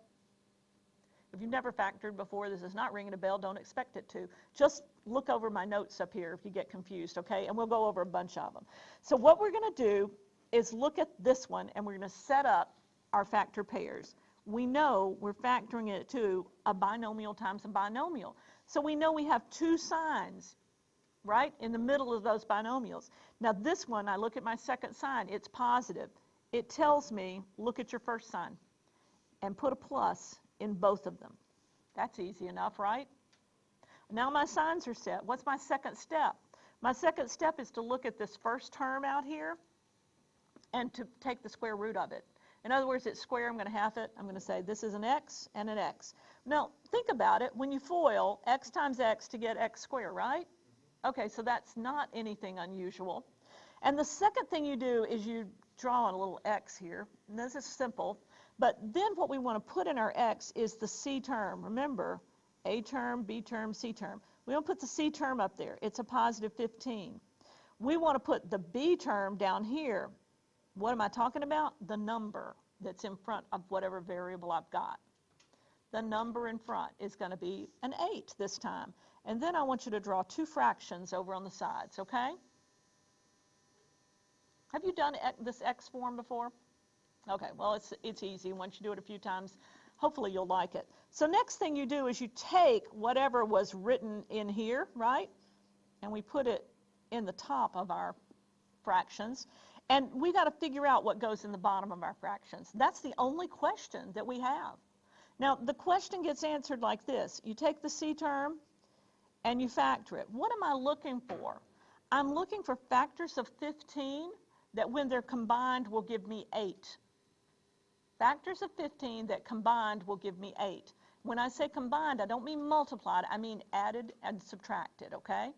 If you've never factored before, this is not ringing a bell. Don't expect it to. Just look over my notes up here if you get confused, okay? And we'll go over a bunch of them. So what we're going to do is look at this one, and we're going to set up our factor pairs. We know we're factoring it to a binomial times a binomial. So we know we have two signs, right, in the middle of those binomials. Now this one, I look at my second sign, it's positive. It tells me, look at your first sign and put a plus in both of them. That's easy enough, right? Now my signs are set. What's my second step? My second step is to look at this first term out here and to take the square root of it. In other words, it's square, I'm going to half it. I'm going to say this is an x and an x. Now, think about it. When you FOIL, x times x to get x squared, right? Okay, so that's not anything unusual. And the second thing you do is you draw on a little x here. And this is simple. But then what we want to put in our x is the c term. Remember, A term, B term, C term. We want to put the C term up there. It's a positive 15. We want to put the B term down here. What am I talking about? The number that's in front of whatever variable I've got. The number in front is going to be an 8 this time. And then I want you to draw two fractions over on the sides, okay? Have you done this x form before? Okay, well, it's easy. Once you do it a few times, hopefully you'll like it. So next thing you do is you take whatever was written in here, right? And we put it in the top of our fractions. And we got to figure out what goes in the bottom of our fractions. That's the only question that we have. Now, the question gets answered like this. You take the C term and you factor it. What am I looking for? I'm looking for factors of 15 that when they're combined will give me 8. Factors of 15 that combined will give me 8. When I say combined, I don't mean multiplied, I mean added and subtracted, okay?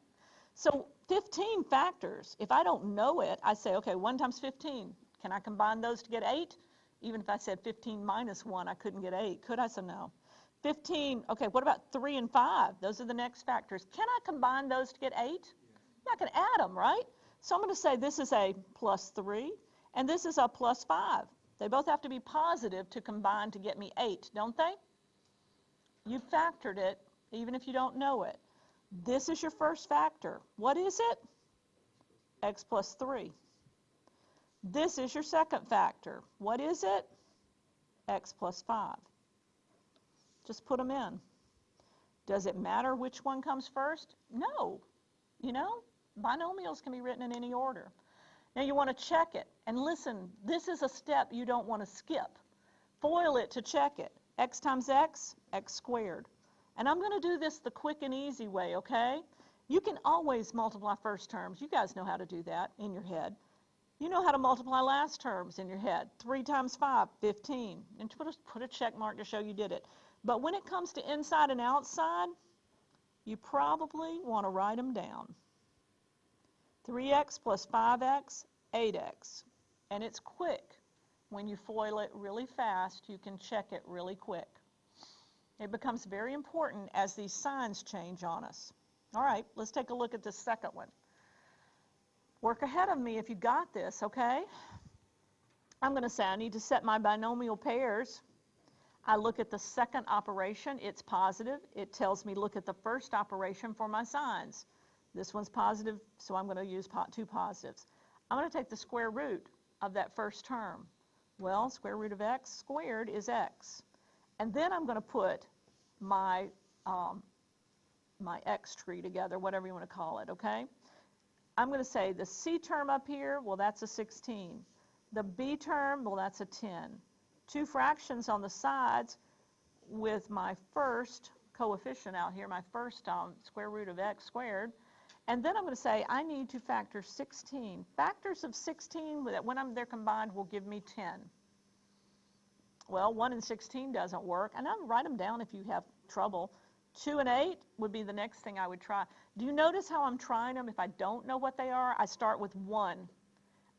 So 15 factors, if I don't know it, I say, okay, 1 times 15, can I combine those to get 8? Even if I said 15 minus 1, I couldn't get 8, could I? So no. 15, okay, what about 3 and 5? Those are the next factors. Can I combine those to get 8? Yeah, I can add them, right? So I'm going to say this is a plus 3, and this is a plus 5. They both have to be positive to combine to get me 8, don't they? You factored it, even if you don't know it. This is your first factor. What is it? X plus 3. This is your second factor. What is it? X plus 5. Just put them in. Does it matter which one comes first? No. You know, binomials can be written in any order. Now you want to check it. And listen, this is a step you don't want to skip. FOIL it to check it. X times x, x squared. And I'm going to do this the quick and easy way, okay? You can always multiply first terms. You guys know how to do that in your head. You know how to multiply last terms in your head. 3 times 5, 15. And put a check mark to show you did it. But when it comes to inside and outside, you probably want to write them down. 3x plus 5x, 8x. And it's quick. When you FOIL it really fast, you can check it really quick. It becomes very important as these signs change on us. All right, let's take a look at the second one. Work ahead of me if you got this, okay? I'm going to say I need to set my binomial pairs. I look at the second operation, it's positive. It tells me look at the first operation for my signs. This one's positive, so I'm going to use 2 positives. I'm going to take the square root of that first term. Well, square root of x squared is x. And then I'm going to put my x tree together, whatever you want to call it, okay? I'm going to say the c term up here, well, that's a 16. The b term, well, that's a 10. 2 fractions on the sides with my first coefficient out here, my first square root of x squared. And then I'm going to say I need to factor 16. Factors of 16, when they're combined, will give me 10. Well, 1 and 16 doesn't work, and I'll write them down if you have trouble. 2 and 8 would be the next thing I would try. Do you notice how I'm trying them? If I don't know what they are, I start with 1.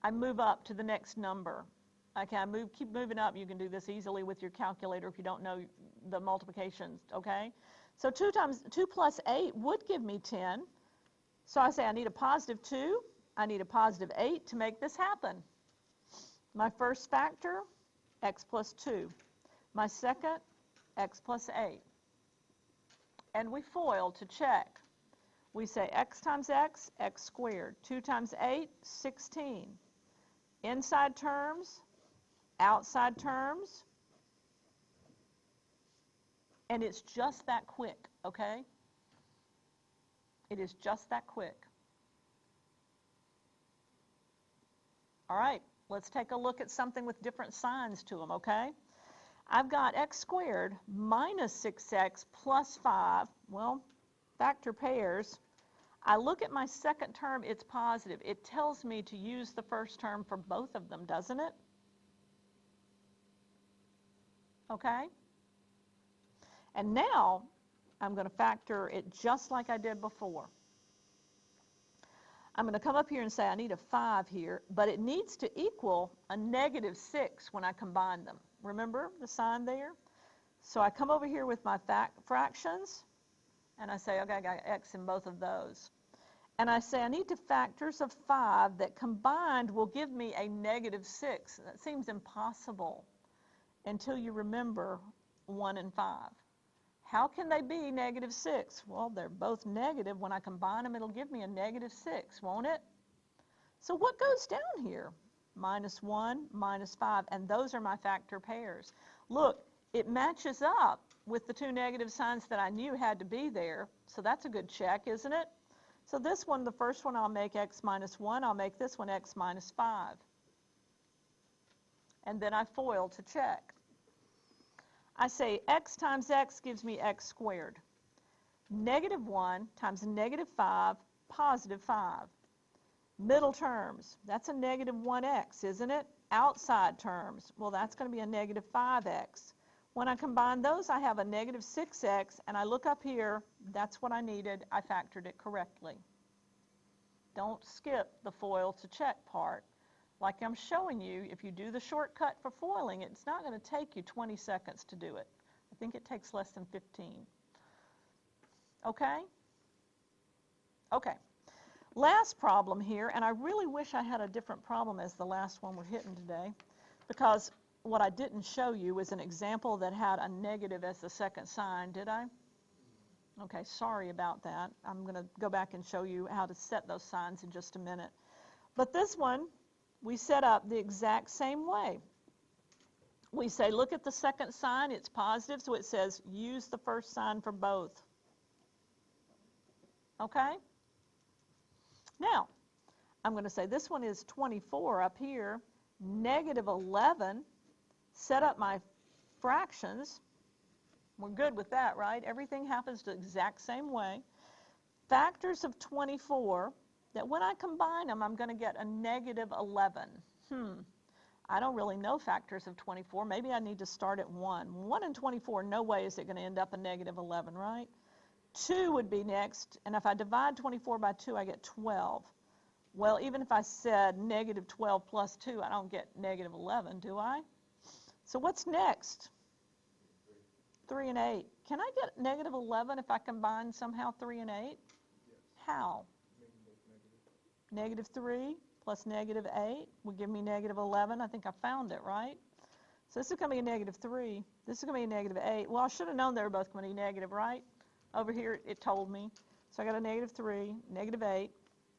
I move up to the next number. Okay, keep moving up. You can do this easily with your calculator if you don't know the multiplications, okay? So 2 plus 8 would give me 10. So I say I need a positive 2. I need a positive 8 to make this happen. My first factor, x plus 2. My second, x plus 8. And we FOIL to check. We say x times x, x squared. 2 times 8, 16. Inside terms, outside terms. And it's just that quick, okay? It is just that quick. All right, let's take a look at something with different signs to them, okay? I've got x squared minus 6x plus 5. Well, factor pairs. I look at my second term, it's positive. It tells me to use the first term for both of them, doesn't it? Okay? And now I'm going to factor it just like I did before. I'm going to come up here and say I need a 5 here, but it needs to equal a negative 6 when I combine them. Remember the sign there? So I come over here with my fractions, and I say, okay, I got x in both of those. And I say I need to factors of 5 that combined will give me a negative 6. That seems impossible until you remember 1 and 5. How can they be negative 6? Well, they're both negative. When I combine them, it'll give me a negative 6, won't it? So what goes down here? Minus 1, minus 5, and those are my factor pairs. Look, it matches up with the 2 negative signs that I knew had to be there, so that's a good check, isn't it? So this one, the first one, I'll make x minus 1. I'll make this one x minus 5. And then I FOIL to check. I say x times x gives me x squared. Negative 1 times negative 5, positive 5. Middle terms, that's a negative 1x, isn't it? outside terms, well, that's going to be a negative 5x. When I combine those, I have a negative 6x, and I look up here, that's what I needed. I factored it correctly. Don't skip the FOIL to check part. Like I'm showing you, if you do the shortcut for foiling, it's not going to take you 20 seconds to do it. I think it takes less than 15. Okay? Okay. Last problem here, and I really wish I had a different problem as the last one we're hitting today, because what I didn't show you was an example that had a negative as the second sign, did I? Okay, sorry about that. I'm going to go back and show you how to set those signs in just a minute. But this one, we set up the exact same way. We say, look at the second sign, it's positive, so it says use the first sign for both. Okay? Now, I'm going to say this one is 24 up here, negative 11. Set up my fractions. We're good with that, right? Everything happens the exact same way. Factors of 24, that when I combine them, I'm going to get a negative 11. I don't really know factors of 24. Maybe I need to start at 1. 1 and 24, no way is it going to end up a negative 11, right? 2 would be next, and if I divide 24 by 2, I get 12. Well, even if I said negative 12 plus 2, I don't get negative 11, do I? So what's next? 3 and 8. Can I get negative 11 if I combine somehow 3 and 8? Yes. How? Negative 3 plus negative 8 will give me negative 11. I think I found it, right? So this is going to be a negative 3. This is going to be a negative 8. Well, I should have known they were both going to be negative, right? Over here it told me. So I got a negative 3, negative 8,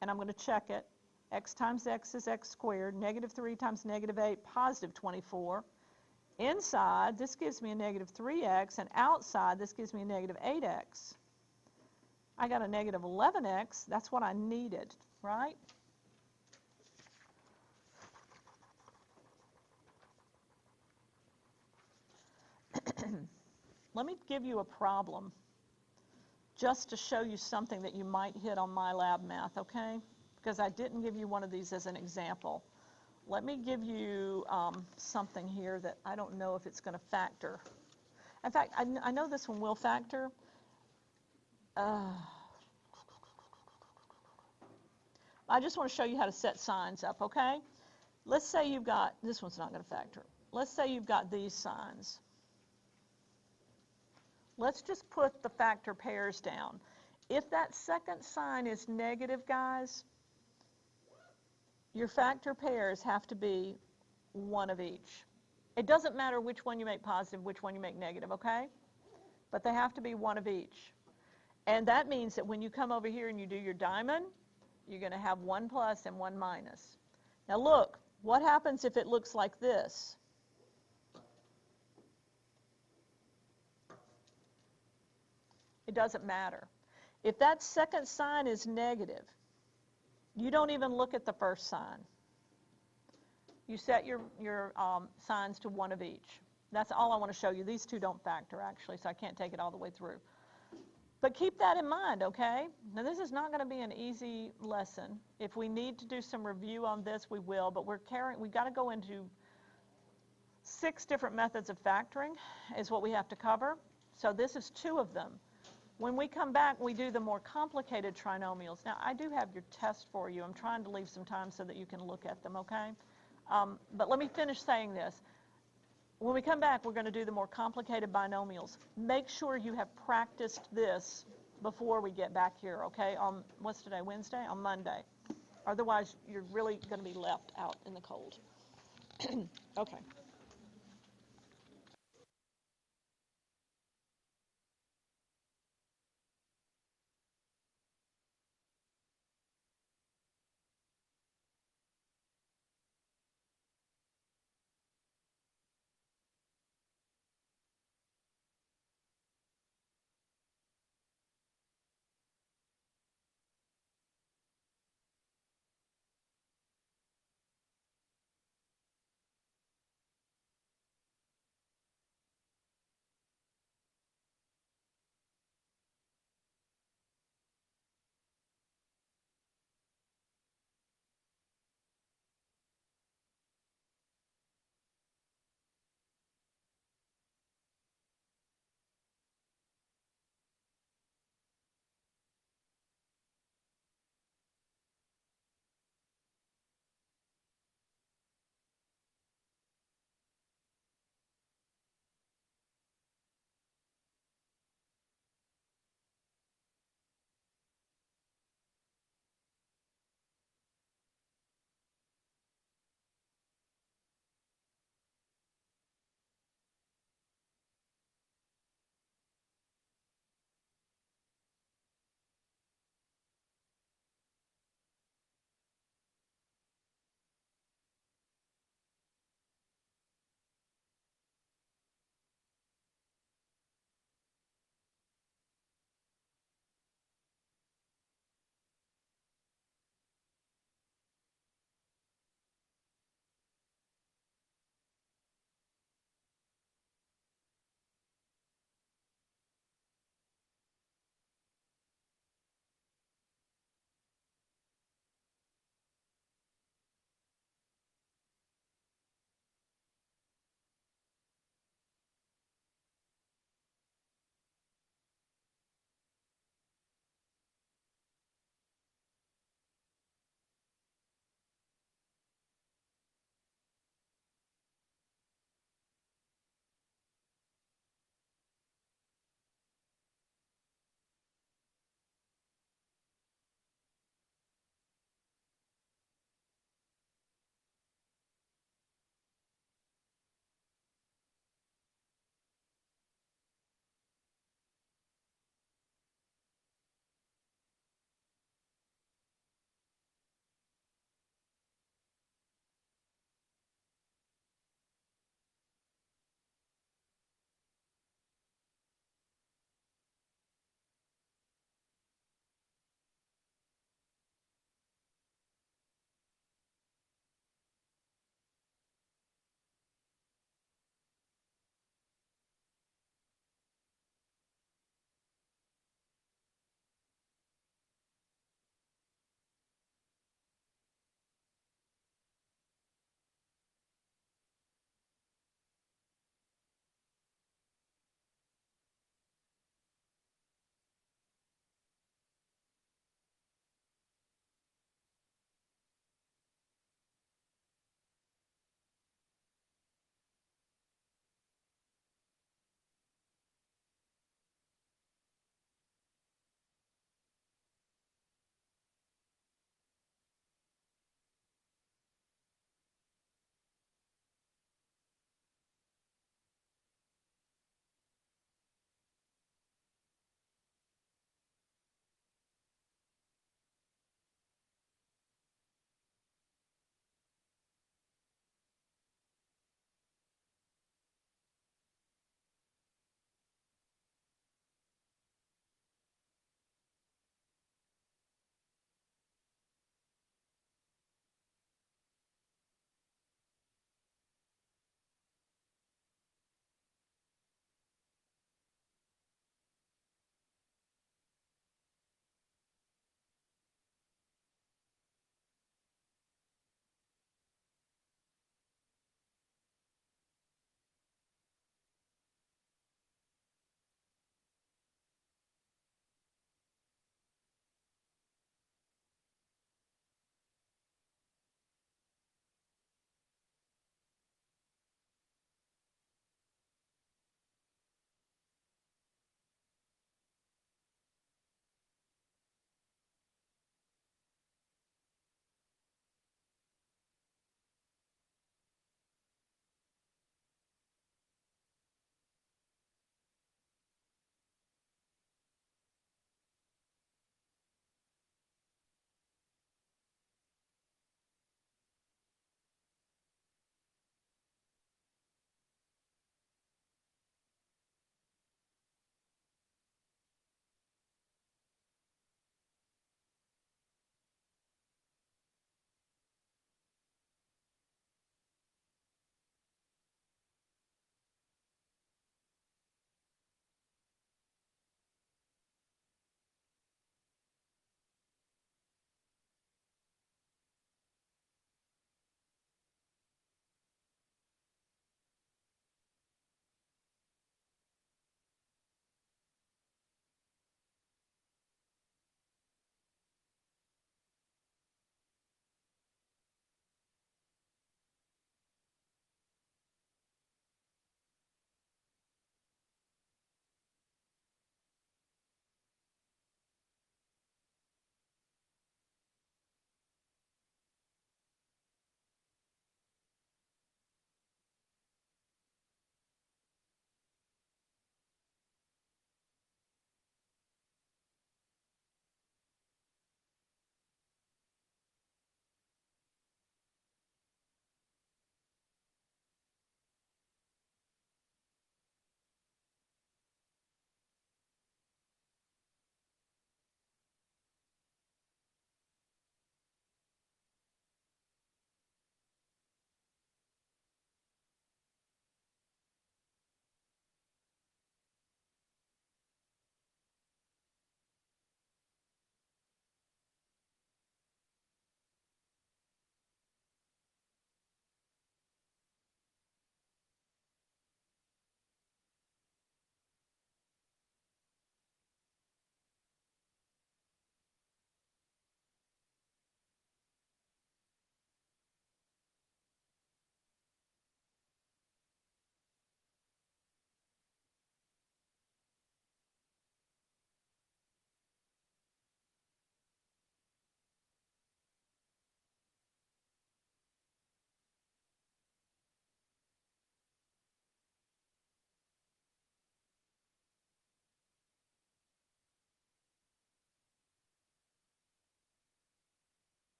and I'm going to check it. X times x is x squared. Negative 3 times negative 8, positive 24. Inside, this gives me a negative 3x, and outside, this gives me a negative 8x. I got a negative 11x. That's what I needed, right? Let me give you a problem just to show you something that you might hit on MyLab Math, okay? Because I didn't give you one of these as an example. Let me give you something here that I don't know if it's going to factor. In fact, I know this one will factor. I just want to show you how to set signs up, okay? Let's say you've got, this one's not going to factor. Let's say you've got these signs. Let's just put the factor pairs down. If that second sign is negative, guys, your factor pairs have to be one of each. It doesn't matter which one you make positive, which one you make negative, okay? But they have to be one of each. And that means that when you come over here and you do your diamond, you're going to have 1 plus and 1 minus. Now look, what happens if it looks like this? It doesn't matter. If that second sign is negative, you don't even look at the first sign. You set your signs to one of each. That's all I want to show you. These two don't factor, actually, so I can't take it all the way through. But keep that in mind, okay? Now, this is not going to be an easy lesson. If we need to do some review on this, we will, but we've got to go into 6 different methods of factoring is what we have to cover. So this is 2 of them. When we come back, we do the more complicated trinomials. Now, I do have your test for you. I'm trying to leave some time so that you can look at them, okay? But let me finish saying this. When we come back, we're going to do the more complicated binomials. Make sure you have practiced this before we get back here, okay? On, what's today, Wednesday? On Monday. Otherwise, you're really going to be left out in the cold. Okay.